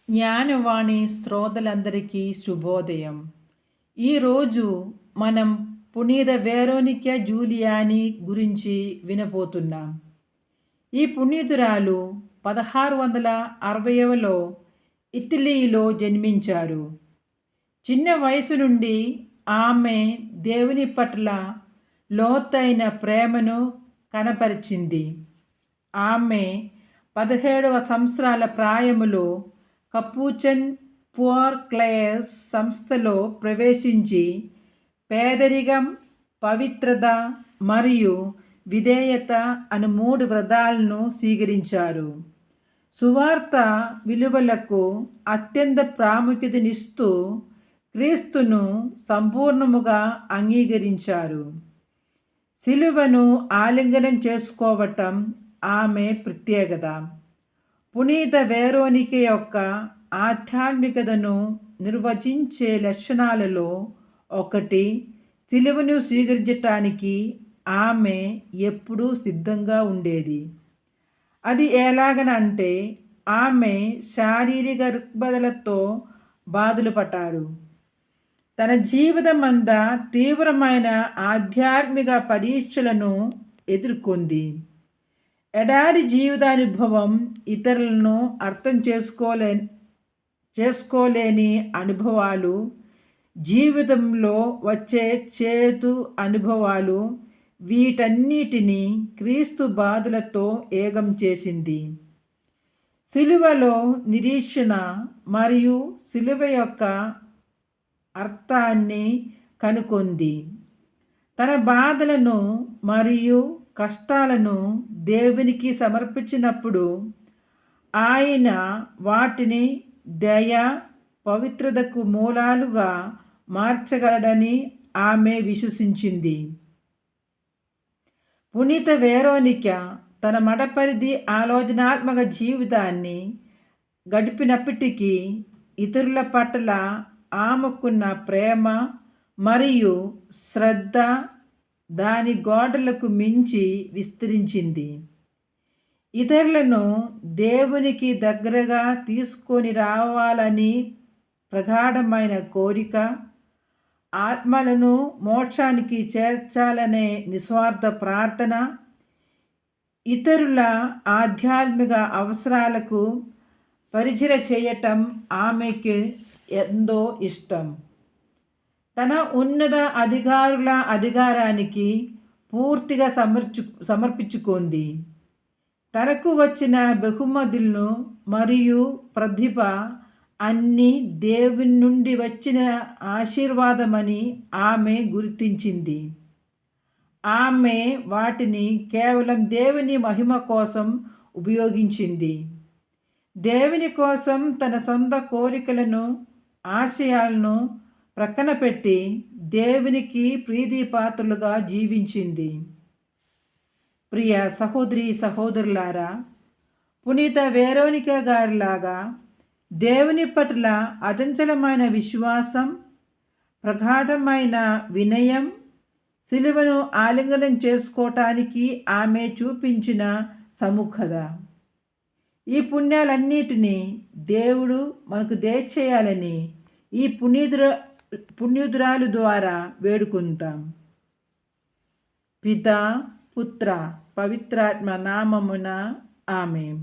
జ్ఞానవాణి శ్రోతలందరికీ శుభోదయం. ఈరోజు మనం పునీత వెరోనికా జూలియాని గురించి వినబోతున్నాం. ఈ పునీతురాలు 1660లో ఇటలీలో జన్మించారు. చిన్న వయసు నుండి ఆమె దేవుని పట్ల లోతైన ప్రేమను కనపరిచింది. ఆమె 17వ సంవత్సరాల ప్రాయములో కపూచన్ పువర్ క్లాస్ సంస్థలో ప్రవేశించి పేదరికం, పవిత్రత మరియు విధేయత అను 3 వ్రతాలను స్వీకరించారు. సువార్త విలువలకు అత్యంత ప్రాముఖ్యతనిస్తూ క్రీస్తును సంపూర్ణముగా అంగీకరించారు. సిలువను ఆలింగనం చేసుకోవటం ఆమె ప్రత్యేకత. పునీత వెరోనిక యొక్క ఆధ్యాత్మికతను నిర్వచించే లక్షణాలలో ఒకటి, సిలువను స్వీకరించటానికి ఆమె ఎప్పుడూ సిద్ధంగా ఉండేది. అది ఎలాగనంటే ఆమె శారీరక రుగ్మతలతో బాధలు పడ్డారు. తన జీవితమంతా తీవ్రమైన ఆధ్యాత్మిక పరీక్షలను ఎదుర్కొంది. ఎడారి జీవితానుభవం, ఇతరులను అర్థం చేసుకోలేని అనుభవాలు, జీవితంలో వచ్చే చేదు అనుభవాలు, వీటన్నిటినీ క్రీస్తు బాధలతో ఏకం చేసింది. సిలువలో నిరీక్షణ మరియు సిలువ యొక్క అర్థాన్ని కనుగొంది. తన బాధలను మరియు కష్టాలను దేవునికి సమర్పించినప్పుడు ఆయన వాటిని దయ, పవిత్రతకు మూలాలుగా మార్చగలడని ఆమె విశ్వసించింది. పునీత వెరోనిక తన మడపరిధి ఆలోచనాత్మక జీవితాన్ని గడిపినప్పటికీ ఇతరుల పట్ల ఆమెకున్న ప్రేమ మరియు శ్రద్ధ దాని గోడలకు మించి విస్తరించింది. ఇతరులను దేవునికి దగ్గరగా తీసుకొని రావాలని ప్రగాఢమైన కోరిక, ఆత్మలను మోక్షానికి చేర్చాలనే నిస్వార్థ ప్రార్థన, ఇతరుల ఆధ్యాత్మిక అవసరాలకు పరిచర్య చేయటం ఆమెకు ఎంతో ఇష్టం. తన ఉన్నత అధికారుల అధికారానికి పూర్తిగా సమర్పించుకుంది. తనకు వచ్చిన బహుమతులను మరియు ప్రతిభ అన్నీ దేవుని నుండి వచ్చిన ఆశీర్వాదమని ఆమె గుర్తించింది. ఆమె వాటిని కేవలం దేవుని మహిమ కోసం ఉపయోగించింది. దేవుని కోసం తన సొంత కోరికలను, ఆశయాలను ప్రక్కన పెట్టి దేవునికి ప్రీతిపాత్రులుగా జీవించింది. ప్రియ సహోదరి సహోదరులారా, పునీత వెరోనిక గారిలాగా దేవుని పట్ల అచంచలమైన విశ్వాసం, ప్రగాఢమైన వినయం, సిలువను ఆలింగనం చేసుకోవటానికి ఆమె చూపించిన సముఖత, ఈ పుణ్యాలన్నిటినీ దేవుడు మనకు దయచేయాలని ఈ పుణ్యుతురాలు ద్వారా వేడుకుంటాం. పితా, పుత్ర, పవిత్రాత్మ నామమున ఆమేన్.